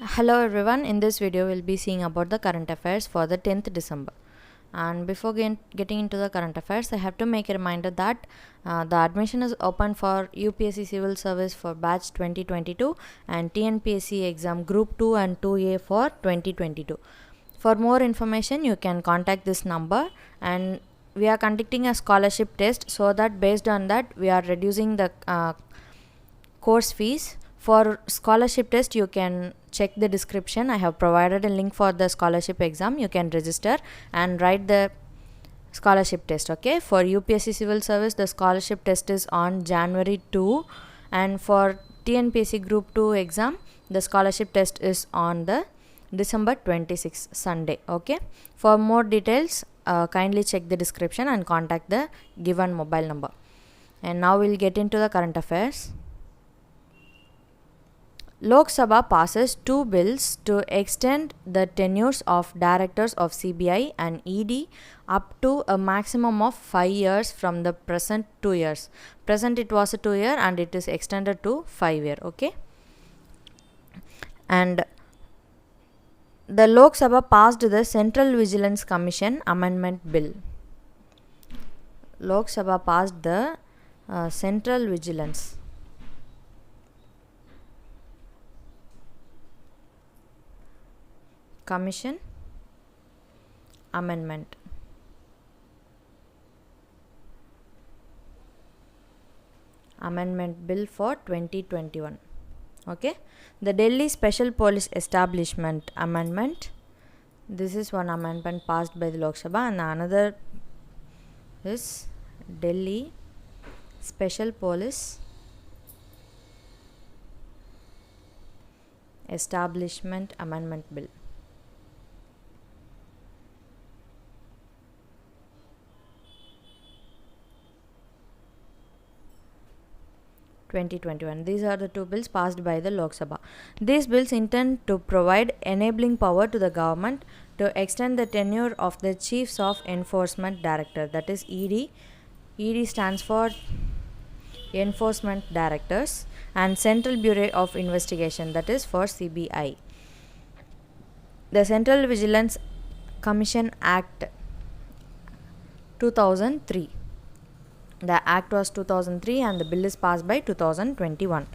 Hello everyone, in this video we'll be seeing about the current affairs for the 10th December. And before getting into the current affairs, I have to make a reminder that the admission is open for UPSC Civil Service for batch 2022 and TNPSC exam group 2 and 2A for 2022. For more information, you can contact this number, and we are conducting a scholarship test, so that based on that we are reducing the course fees. For scholarship test, you can check the description. I have provided a link for the scholarship exam. You can register and write the scholarship test. Okay, for UPSC Civil Service, the scholarship test is on January 2, and for TNPSC Group 2 exam, the scholarship test is on the December 26 Sunday. Okay, for more details, kindly check the description and contact the given mobile number. And now we'll get into the current affairs. Lok Sabha passes two bills to extend the tenures of directors of CBI and ED up to a maximum of 5 years from the present 2 years. Present it was a 2 year and it is extended to 5 year. Okay. And the Lok Sabha passed the Central Vigilance Commission Amendment Bill. Lok Sabha passed the Central Vigilance Commission Amendment Bill for 2021. Okay, the Delhi Special Police Establishment Amendment. This is one amendment passed by the Lok Sabha, and another is Delhi Special Police Establishment Amendment Bill. These are the two bills passed by the Lok Sabha. These bills intend to provide enabling power to the government to extend the tenure of the Chiefs of Enforcement Director, that is ED. ED stands for Enforcement Directors, and Central Bureau of Investigation, that is for CBI. The Central Vigilance Commission Act 2003. The act was 2003 and the bill is passed by 2021.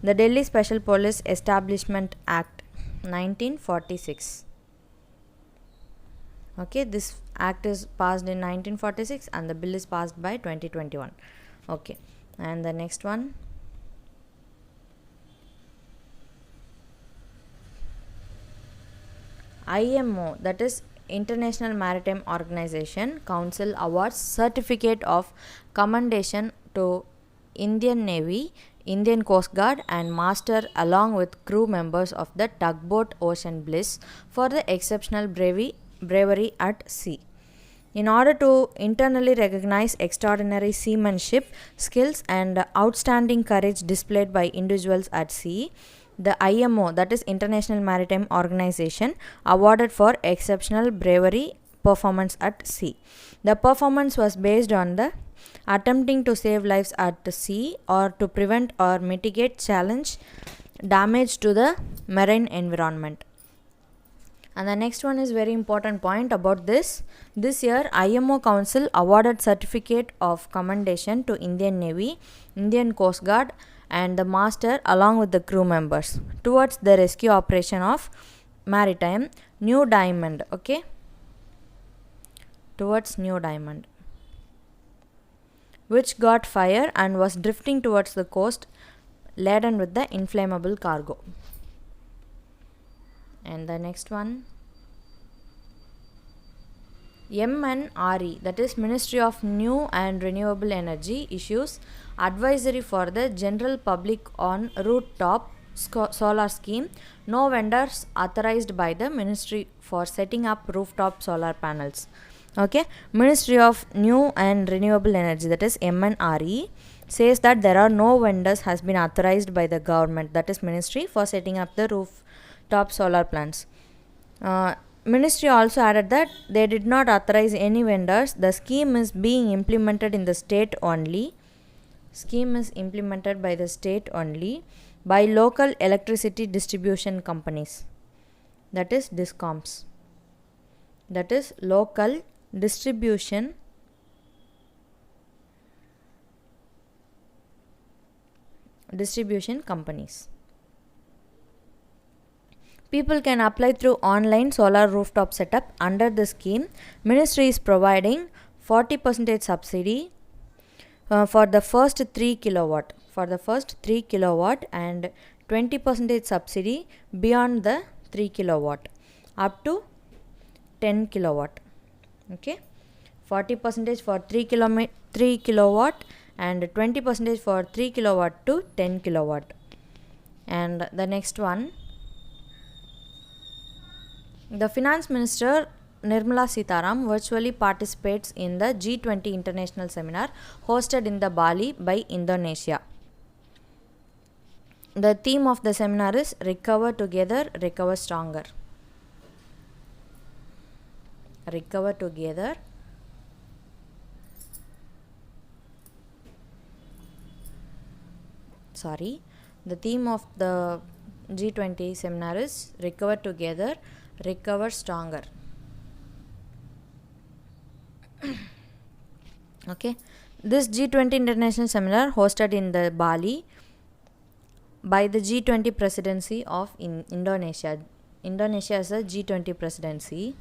The Delhi Special Police Establishment Act 1946. Okay, this act is passed in 1946 and the bill is passed by 2021. Okay, and the next one. IMO, that is International Maritime Organization Council, awards Certificate of Commendation to Indian Navy, Indian Coast Guard and Master along with crew members of the tugboat Ocean Bliss for the exceptional bravery at sea. In order to internally recognize extraordinary seamanship skills and outstanding courage displayed by individuals at sea, the IMO, that is International Maritime Organization, awarded for exceptional bravery performance at sea. The performance was based on the attempting to save lives at sea or to prevent or mitigate damage to the marine environment. And the next one is very important point about this. This year, IMO Council awarded Certificate of Commendation to Indian Navy, Indian Coast Guard and the Master along with the crew members towards the rescue operation of Maritime New Diamond. Okay, towards New Diamond, which got fire and was drifting towards the coast laden with the inflammable cargo. And the next one, MNRE, that is Ministry of New and Renewable Energy, issues advisory for the general public on rooftop solar scheme. No vendors authorized by the Ministry for setting up rooftop solar panels. Okay, Ministry of New and Renewable Energy, that is MNRE, says that there are no vendors has been authorized by the government, that is Ministry, for setting up the rooftop solar plants. Ministry also added that they did not authorize any vendors. The scheme is being implemented in the state only. Scheme is implemented by the state only by local electricity distribution companies. that is DISCOMs, that is local distribution companies. People can apply through online solar rooftop setup. Under the scheme, ministry is providing 40% subsidy for the first 3 kilowatt and 20% subsidy beyond the 3 kilowatt up to 10 kilowatt. Okay, 40% for 3 kilowatt and 20% for 3 kilowatt to 10 kilowatt. And the next one, the Finance Minister Nirmala Sitharam virtually participates in the G20 International Seminar hosted in the Bali by Indonesia. The theme of the seminar is Recover Together, Recover Stronger. Recover Together, the theme of the G20 seminar is Recover Together, Recover Stronger. Okay, this G20 International Seminar hosted in the Bali by the G20 presidency of Indonesia. Indonesia is a G20 presidency.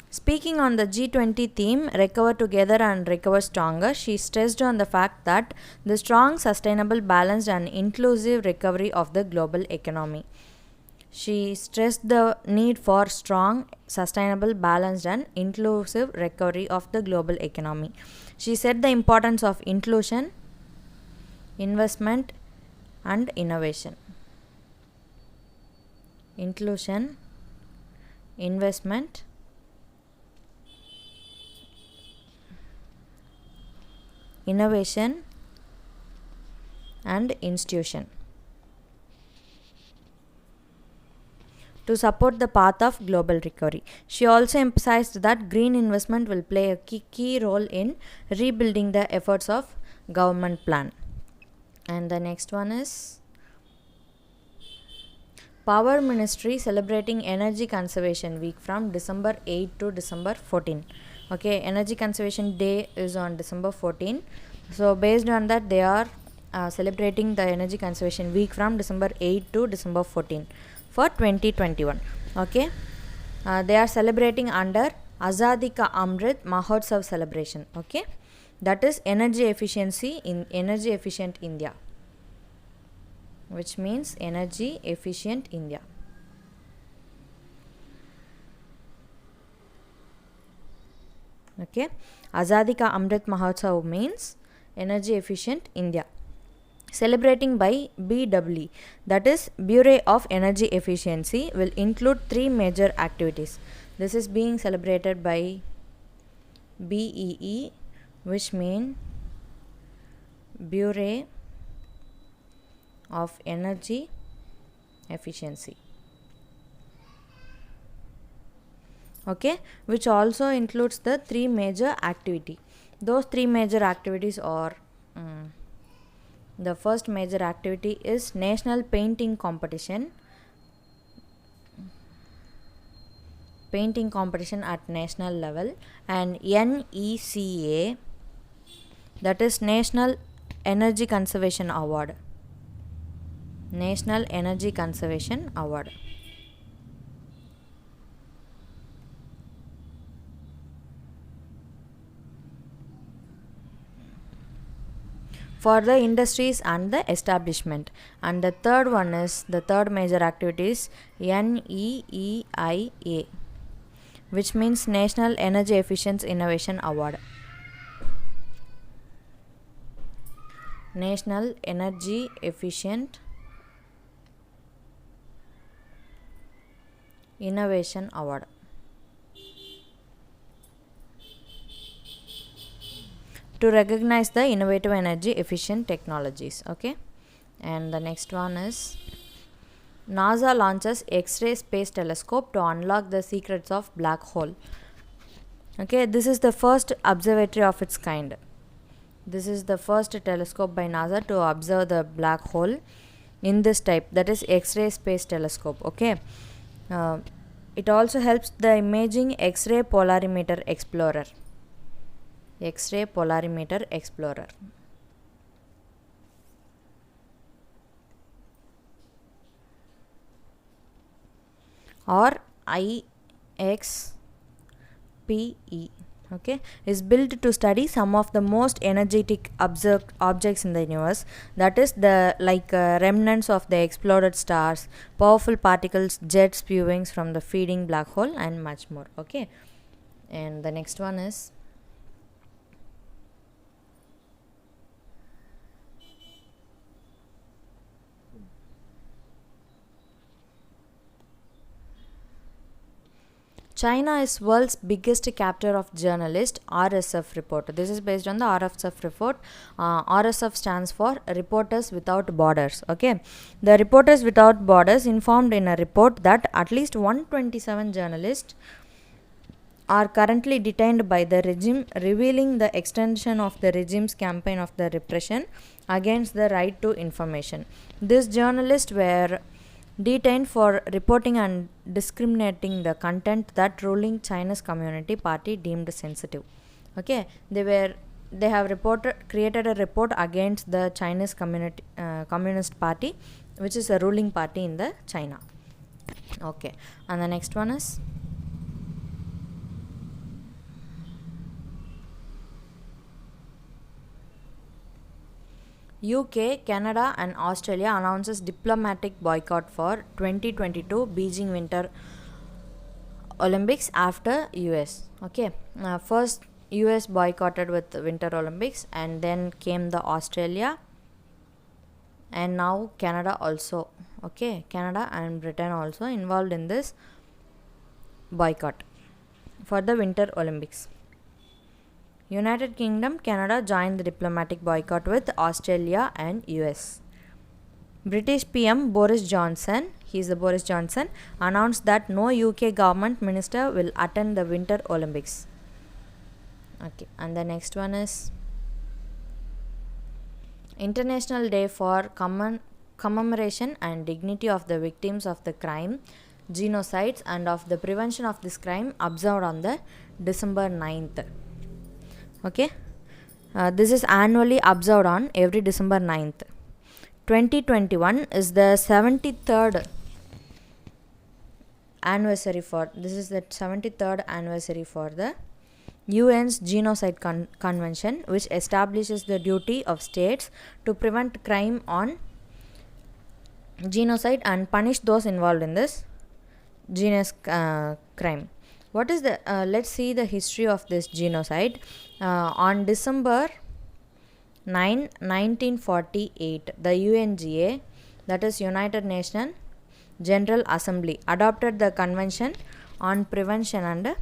Speaking on the G20 theme, Recover Together and Recover Stronger, she stressed on the fact that the strong, sustainable, balanced and inclusive recovery of the global economy. She stressed the need for strong, sustainable, balanced and inclusive recovery of the global economy. She said the importance of inclusion, investment and innovation. Inclusion, investment, innovation and institution to support the path of global recovery. She also emphasized that green investment will play a key role in rebuilding the efforts of government plan. And the next one is Power Ministry celebrating Energy Conservation Week from December 8 to December 14. Okay, Energy Conservation Day is on December 14. So based on that, they are celebrating the Energy Conservation Week from December 8 to December 14 for 2021. Okay, they are celebrating under Azadi Ka Amrit Mahotsav celebration. Okay, that is energy efficiency in energy efficient India, which means energy efficient India. Okay, Azadi Ka Amrit Mahotsav means energy efficient India. Celebrating by BEE, that is Bureau of Energy Efficiency, will include 3 major activities. This is being celebrated by BEE, which means Bureau of Energy Efficiency. Okay, which also includes the 3 major activity. Those 3 major activities are the first major activity is National Painting Competition at national level, and NECA, that is National Energy Conservation Award. National Energy Conservation Award. For the industries and the establishment. And the third one is, the third major activity is NEEIA, which means National Energy Efficient Innovation Award. National Energy Efficient Innovation Award. To recognize the innovative energy efficient technologies. Okay, and the next one is NASA launches X-ray space telescope to unlock the secrets of black hole. Okay, this is the first observatory of its kind. This is the first telescope by NASA to observe the black hole. in this type, that is X-ray space telescope. Okay, uh, it also helps the imaging X-ray polarimeter explorer. X-ray polarimeter explorer. Or IXPE, okay, is built to study some of the most energetic observed objects in the universe, that is the remnants of the exploded stars, powerful particles, jet spewings from the feeding black hole, and much more. Okay, and the next one is China is world's biggest captor of journalists, RSF report. This is based on the RSF report. RSF stands for Reporters Without Borders. Okay, the Reporters Without Borders informed in a report that at least 127 journalists are currently detained by the regime, revealing the extension of the regime's campaign of the repression against the right to information. These journalists were detained for reporting and discriminating the content that ruling Chinese Communist Party deemed sensitive. Okay, they have created a report against the Chinese Communist Party, which is a ruling party in the China. Okay, and the next one is UK, Canada and Australia announces diplomatic boycott for 2022 Beijing Winter Olympics after US. Okay, first US boycotted with Winter Olympics, and then came the Australia, and now Canada also. Okay, Canada and Britain also involved in this boycott for the Winter Olympics. United Kingdom, Canada joined the diplomatic boycott with Australia and US. British PM Boris Johnson, he is the Boris Johnson, announced that no UK government minister will attend the Winter Olympics. Okay, and the next one is International Day for Commemoration and Dignity of the Victims of the Crime, Genocides and of the Prevention of this Crime, observed on the December 9th. Okay, this is annually observed on every December 9th. 2021 is the 73rd anniversary for the UN's Genocide Convention, which establishes the duty of states to prevent crime on genocide and punish those involved in this genus crime. What is the let's see the history of this genocide. On December 9, 1948, the UNGA, that is United Nations General Assembly, adopted the Convention on Prevention and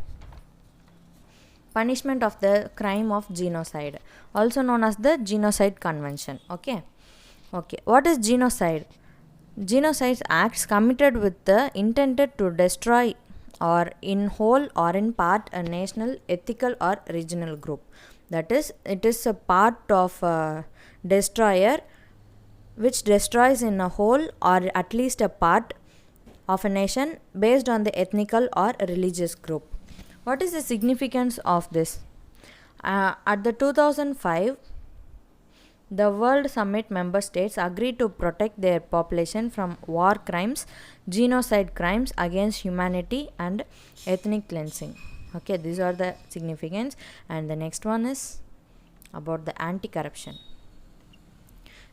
Punishment of the Crime of Genocide, also known as the Genocide Convention. Okay, what is genocide? Genocide acts committed with the intended to destroy or in whole or in part a national, ethical or regional group. That is, it is a part of a destroyer which destroys in a whole or at least a part of a nation based on the ethnical or religious group. What is the significance of this? At the 2005 the World Summit member states agreed to protect their population from war crimes, genocide crimes against humanity and ethnic cleansing. Okay, these are the significance. And the next one is about the anti-corruption.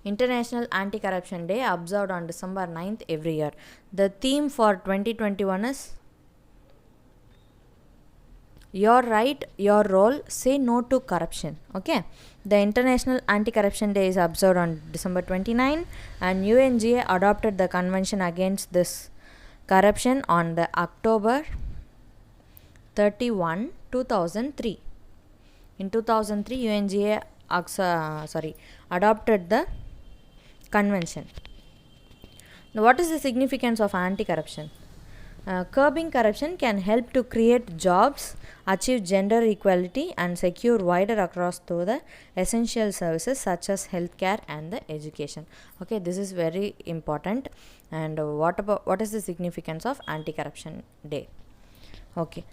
International Anti-Corruption Day observed on December 9th every year. The theme for 2021 is Your Right, Your Role, Say No to Corruption. Okay, the International Anti-Corruption Day is observed on December 29, and UNGA adopted the Convention against this corruption on the October 31, 2003. In 2003, UNGA adopted the convention. Now, what is the significance of anti-corruption? Curbing corruption can help to create jobs, achieve gender equality, and secure wider across to the essential services such as healthcare and the education. Okay, this is very important. And what is the significance of Anti-Corruption Day? Okay,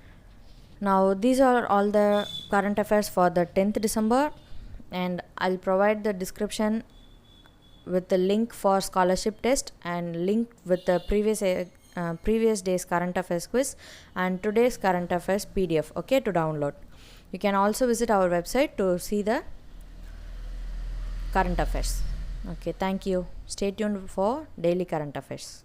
now these are all the current affairs for the 10th December, and I'll provide the description with the link for scholarship test and link with the previous day's current affairs quiz and today's current affairs PDF, okay, to download. You can also visit our website to see the current affairs. Okay, thank you. Stay tuned for daily current affairs.